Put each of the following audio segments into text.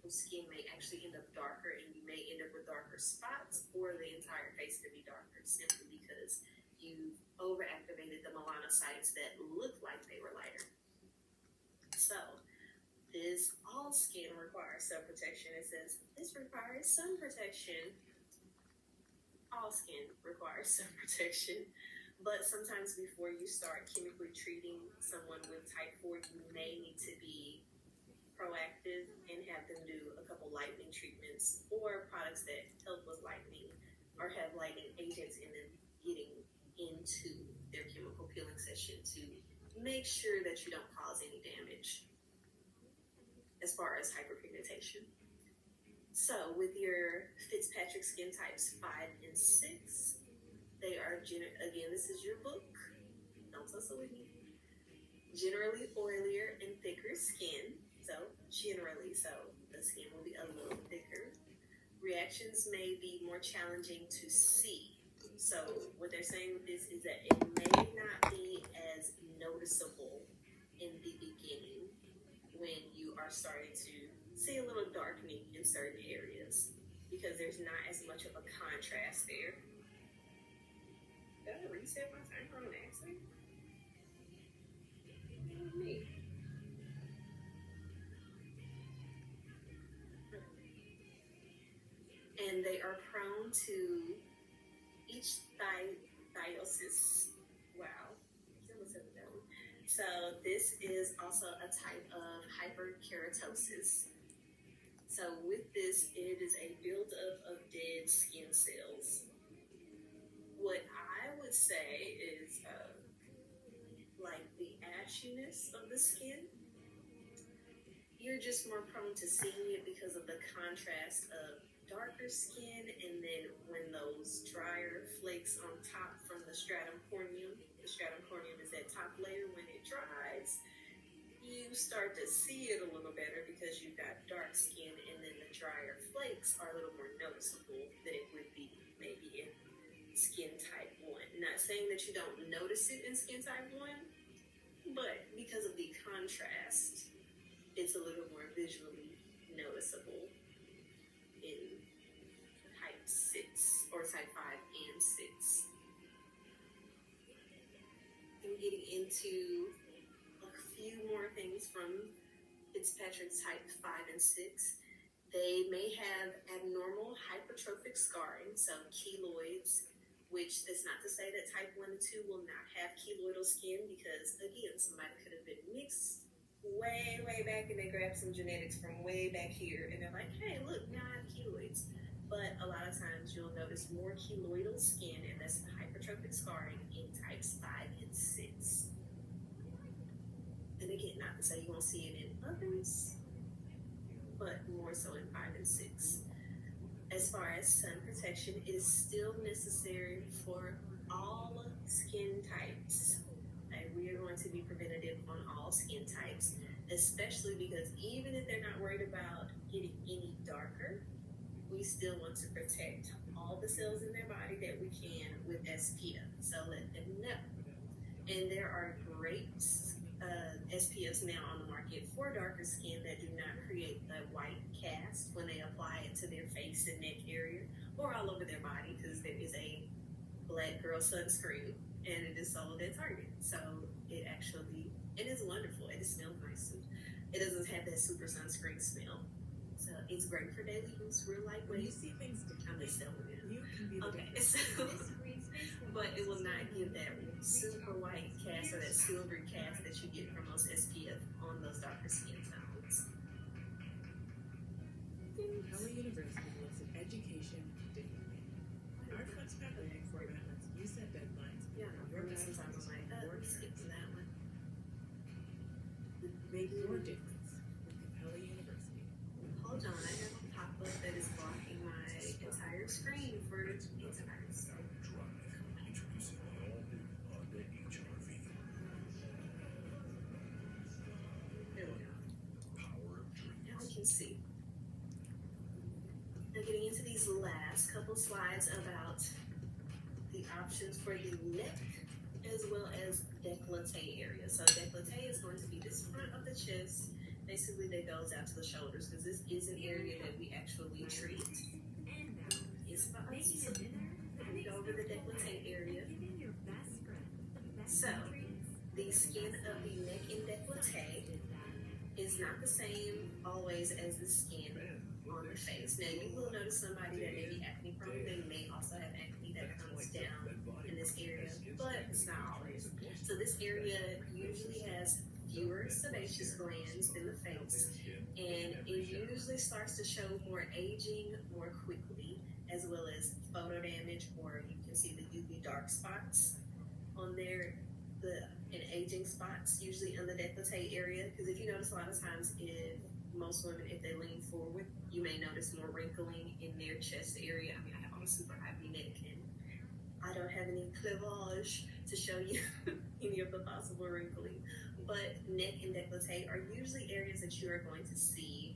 people's skin may actually end up darker, and you may end up with darker spots, or the entire face could be darker simply because you overactivated the melanocytes that look like they were lighter. So this all skin requires sun protection. It says this requires sun protection. All skin requires sun protection. But sometimes before you start chemically treating someone with type 4, you may need to be proactive and have them do a couple lightening treatments or products that help with lightening or have lightening agents in them getting into their chemical peeling session to make sure that you don't cause any damage as far as hyperpigmentation. So with your Fitzpatrick skin types 5 and 6, they are, again, this is your book, don't tussle with me, generally oilier and thicker skin. So generally, so the skin will be a little thicker. Reactions may be more challenging to see. So what they're saying with this is that it may not be as noticeable in the beginning when you are starting to see a little darkening in certain areas because there's not as much of a contrast there. Did I reset my timer on accident? Me. And they are prone to ichthyosis. Wow. So this is also a type of hyperkeratosis. So with this, it is a buildup of dead skin cells. What I would say is like the ashiness of the skin. You're just more prone to seeing it because of the contrast of darker skin, and then when those drier flakes on top from the stratum corneum is that top layer, when it dries, you start to see it a little better because you've got dark skin, and then the drier flakes are a little more noticeable than it would be maybe in skin type 1. Not saying that you don't notice it in skin type 1, but because of the contrast, it's a little more visually noticeable in type 6 or type 5 and 6. And getting into a few more things from Fitzpatrick type 5 and 6, they may have abnormal hypertrophic scarring, so keloids, which is not to say that type 1 and 2 will not have keloidal skin because, again, somebody could have been mixed way back and they grabbed some genetics from way back here and they're like, hey, look, now I have keloids. But a lot of times you'll notice more keloidal skin, and that's the hypertrophic scarring in types 5 and 6. And again, not to say you won't see it in others, but more so in 5 and 6. As far as sun protection, it is still necessary for all skin types. We are going to be preventative on all skin types, especially because even if they're not worried about getting any darker, we still want to protect all the cells in their body that we can with SPF. So let them know. And there are great SPFs now on the market for darker skin that do not create the white cast when they apply it to their face and neck area or all over their body, because there is a black girl sunscreen and it is sold at Target. So it is wonderful and it smells nice too. It doesn't have that super sunscreen smell. So it's great for daily use, real lightweight. You see things I'm just selling it. You can be okay, so but it will not give that super white cast or that silvery cast that you get from most SPF on those darker skin tones. Pella University looks at education differently. Our flex packaging format lets you set deadlines. Yeah, sometimes I'm like, skip to that one. Make your difference with Pella University. Hold on, I have a pop-up that is blocking my entire screen for entire stuff. There we go. Now we can see. Now getting into these last couple slides about the options for the neck as well as décolleté area. So décolleté is going to be this front of the chest Basically, that goes out to the shoulders because this is an area that we actually treat. It's about we go over the décolleté area. So, the skin of the neck and décolleté is not the same always as the skin on the face. Now, you will notice somebody that may be acne prone. They may also have acne that comes down in this area, but it's not always. So this area usually has fewer sebaceous glands than the face, and it usually starts to show more aging more quickly, as well as photo damage, or you can see the UV dark spots on there. And aging spots usually in the décolleté area, because if you notice a lot of times, if most women, if they lean forward, you may notice more wrinkling in their chest area. I mean, I have on a super high neck and I don't have any cleavage to show you any of the possible wrinkling, but neck and décolleté are usually areas that you are going to see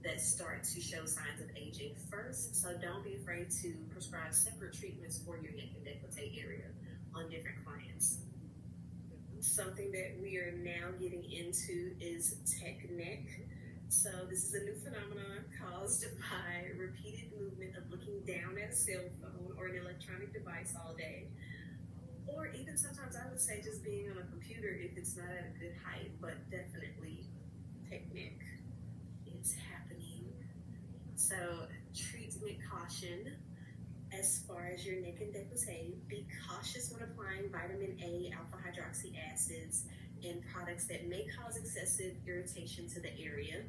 that start to show signs of aging first. So don't be afraid to prescribe separate treatments for your neck and décolleté area on different clients. Something that we are now getting into is tech neck. So this is a new phenomenon caused by repeated movement of looking down at a cell phone or an electronic device all day. Or even sometimes I would say just being on a computer if it's not at a good height, but definitely tech neck. It's happening. So treatment caution. As far as your neck and décolleté, be cautious when applying vitamin A, alpha hydroxy acids, and products that may cause excessive irritation to the area,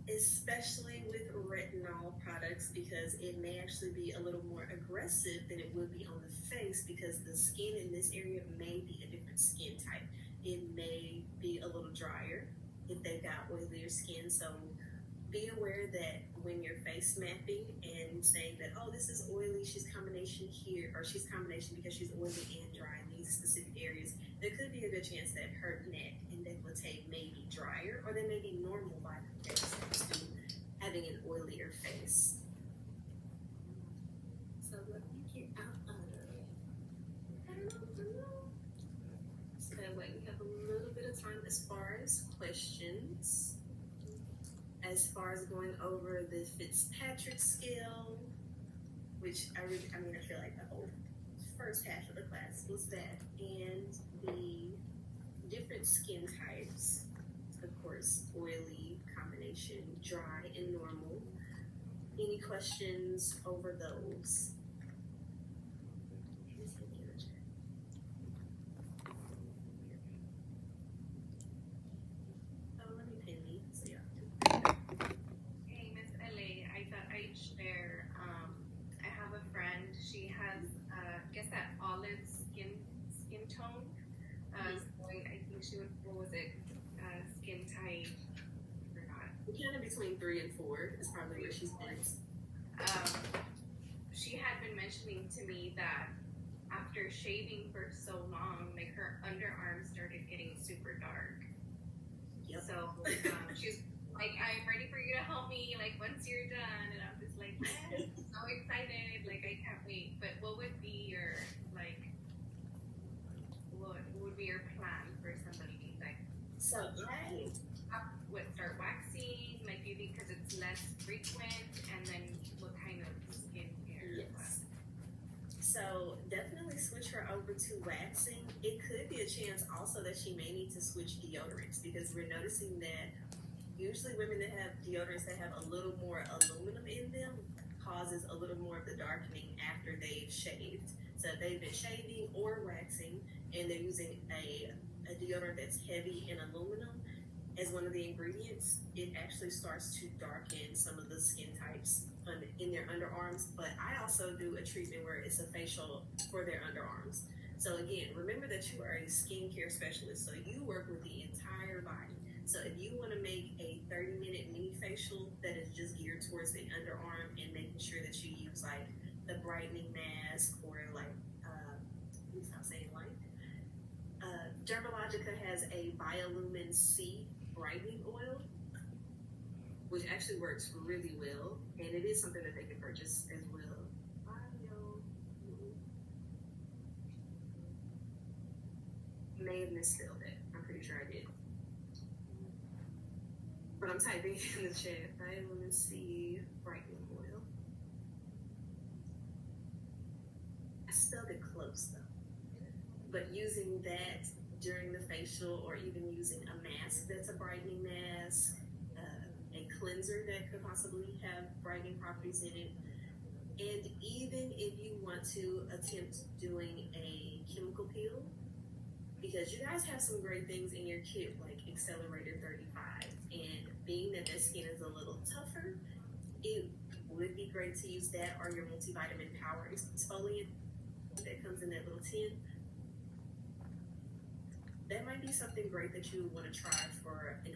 especially with retinol products, because it may actually be a little more aggressive than it would be on the face, because the skin in this area may be a different skin type. It may be a little drier if they've got oilier skin, so be aware that when you're face mapping and saying that, oh, this is oily, she's combination here, or she's combination because she's oily and dry in these specific areas, there could be a good chance that her neck and décolleté may be drier, or they may be normal by comparison to having an oilier face. So let me get out of it. So that way we have a little bit of time as far as questions. As far as going over the Fitzpatrick scale, which I feel like the whole first half of the class was that, and the different skin types, of course, oily, combination, dry, and normal. Any questions over those? Skin type, Kind of between 3 and 4 is probably where she's been. She had been mentioning to me that after shaving for so long, like her underarms started getting super dark. Yep. So she's like, I'm ready for you to help me, like, once you're done. And I'm just like, yes, so excited, like, I can't wait. But what would be your, like, what would be your plan for somebody, like, so what, start waxing, like, do you think because it's less frequent, and then what kind of skincare? Yes. So definitely switch her over to waxing. It could be a chance also that she may need to switch deodorants, because we're noticing that usually women that have deodorants that have a little more aluminum in them causes a little more of the darkening after they've shaved. So if they've been shaving or waxing and they're using a deodorant that's heavy in aluminum as one of the ingredients, it actually starts to darken some of the skin types in their underarms. But I also do a treatment where it's a facial for their underarms. So again, remember that you are a skincare specialist, so you work with the entire body. So if you want to make a 30-minute mini facial that is just geared towards the underarm and making sure that you use like the brightening mask, or like, stop saying like, Dermalogica has a Biolumin C brightening oil, which actually works really well, and it is something that they can purchase as well. May have misspelled it. I'm pretty sure I did. But I'm typing in the chat. I want to see brightening oil. I spelled it close though. But using that during the facial, or even using a mask that's a brightening mask, a cleanser that could possibly have brightening properties in it, and even if you want to attempt doing a chemical peel, because you guys have some great things in your kit like Accelerator 35, and being that their skin is a little tougher, it would be great to use that or your multivitamin power exfoliant that comes in that little tin. That might be something great that you would want to try for an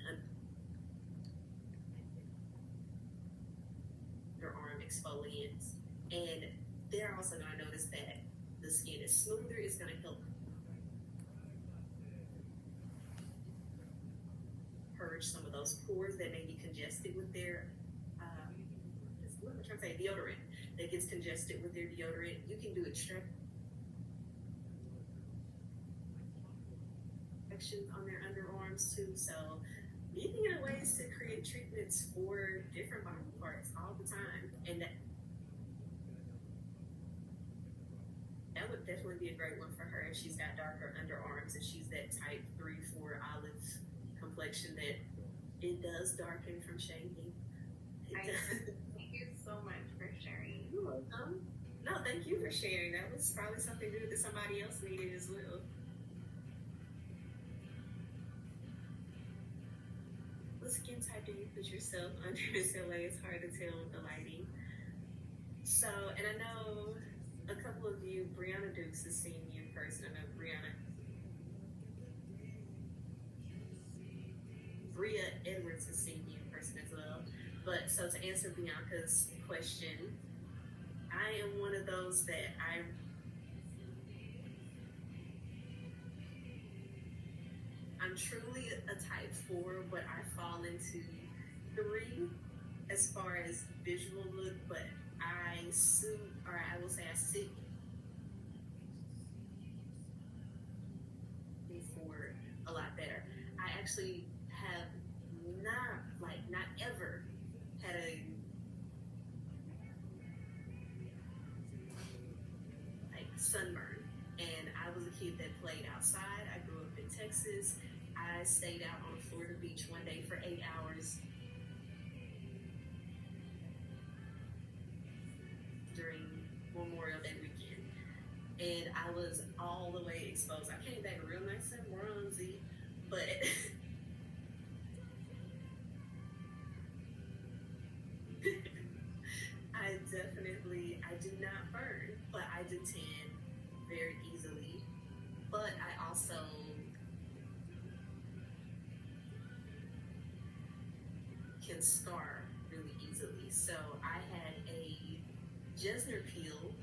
underarm exfoliant. And they're also going to notice that the skin is smoother. It's going to help purge some of those pores that may be congested with their what am I trying to say, deodorant that gets congested with their deodorant. You can do extractions on their underarms too. So you can get ways to create treatments for different body parts all the time, and that would definitely be a great one for her if she's got darker underarms, if she's that type 3-4 olive complexion that it does darken from shaving. Thank you so much for sharing. You're welcome. No, thank you for sharing. That was probably something good that somebody else needed as well. What skin type do you put yourself under, Miss LA? It's hard to tell with the lighting. So, and I know a couple of you, Brianna Dukes has seen you in person. I know Bria Edwards has seen you in person as well. But so to answer Bianca's question, I am one of those that I'm truly a type 4, but I fall into 3 as far as visual look, but I will say I sit for a lot better. I actually have not ever had a sunburn, and I was a kid that played outside. I grew up in Texas. I stayed out on Florida Beach one day for 8 hours during Memorial Day weekend, and I was all the way exposed. I came back real nice and bronzy, but I do not burn, but I do tan very easily. But I also can scar really easily. So I had a Jesner peel,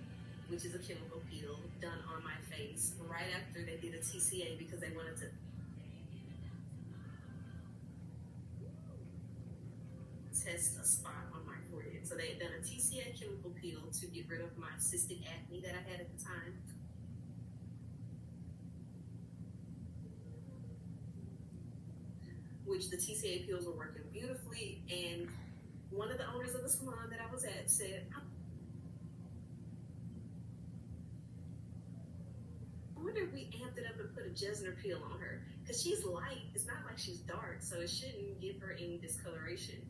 which is a chemical peel, done on my face right after they did a TCA because they wanted to test a spot on my forehead. So they had done a TCA chemical peel to get rid of my cystic acne that I had at the time. Which the TCA peels were working beautifully, and one of the owners of the salon that I was at said, I wonder if we amped it up and put a Jesner peel on her, because she's light. It's not like she's dark, so it shouldn't give her any discoloration.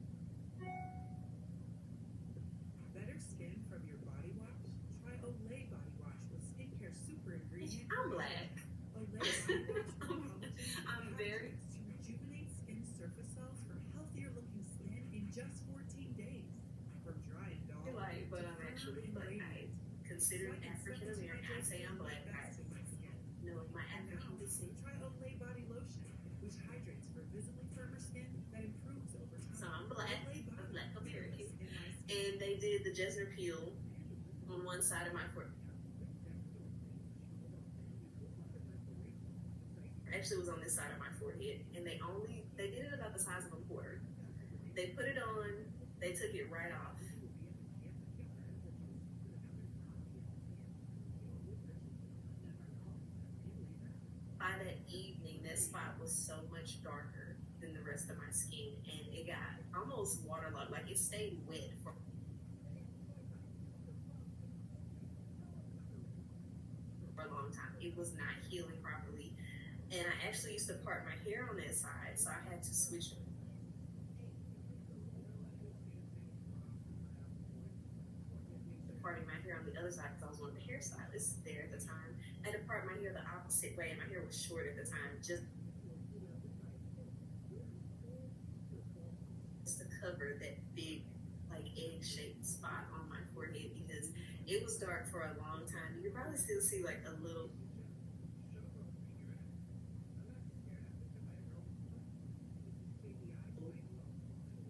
Better skin from your body wash? Try Olay body wash with skincare super ingredient. I'm black. Olay body wash I'm very to rejuvenate skin surface cells for healthier looking skin in just 14 days. From dry and dull. light, but I'm actually black. I consider African American. I say I'm black. I know of my African descent. Try Olay body lotion, which hydrates for visibly firmer skin that improves over time. So I'm black. I'm black American. And they did the Jesner peel on one side of my forehead. Actually, it was on this side of my forehead, and they did it about the size of a quarter. They put it on. They took it right off. By that evening, that spot was so much darker than the rest of my skin, and it got almost waterlogged. Like it stayed wet for a long time. It was not healing properly. And I actually used to part my hair on that side, so I had to switch parting my hair on the other side because I was one of the hairstylists there at the time. I had to part my hair the opposite way, and my hair was short at the time, just to cover that big, like egg-shaped spot on my forehead because it was dark for a long time. You can probably still see like a little.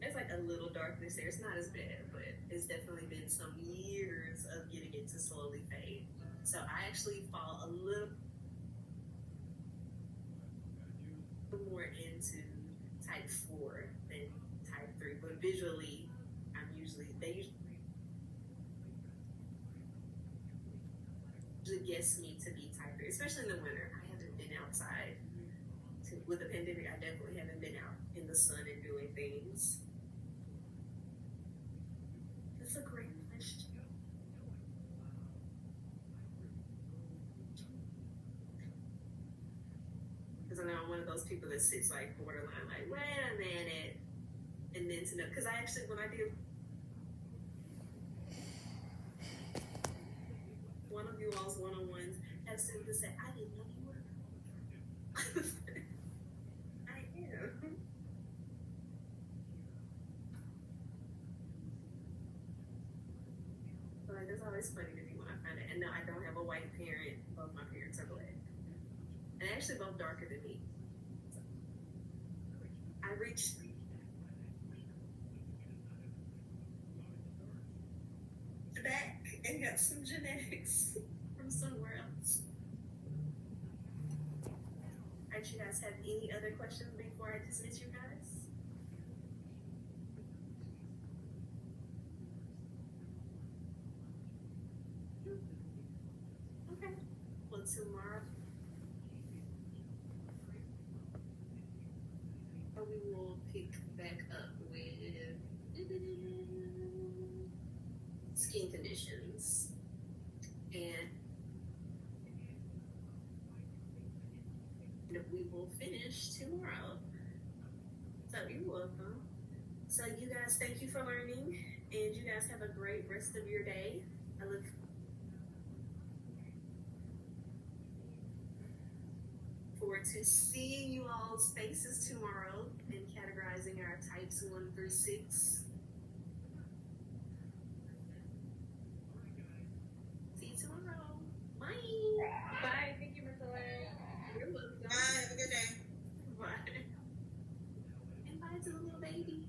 There's like a little darkness there. It's not as bad, but it's definitely been some years of getting it to slowly fade. So I actually fall a little more into type 4 than type 3, but visually, they usually guess me to be type 3, especially in the winter. I haven't been outside. With the pandemic, I definitely haven't been out in the sun and doing things. That's a great question. Because I know I'm one of those people that sits like borderline, like, wait a minute. And then to know, because I actually, when I did one of you all's one-on-ones, have students say, I didn't know you were. I am. But like, that's always funny to me when I find it. And no, I don't have a white parent. Both my parents are black. And actually both darker than me. So I reached back and got some genetics from somewhere else. Alright, you guys have any other questions before I dismiss you guys? Okay. Well, tomorrow we will pick back up with skin conditions. And we will finish tomorrow. So you're welcome. So you guys, thank you for learning, and you guys have a great rest of your day. I look forward to seeing you all's faces tomorrow and categorizing our types 1 through 6. See you tomorrow. Bye. Bye. Thank you, Marcella. You're welcome. Bye. Have a good day. Bye. And bye to the little baby.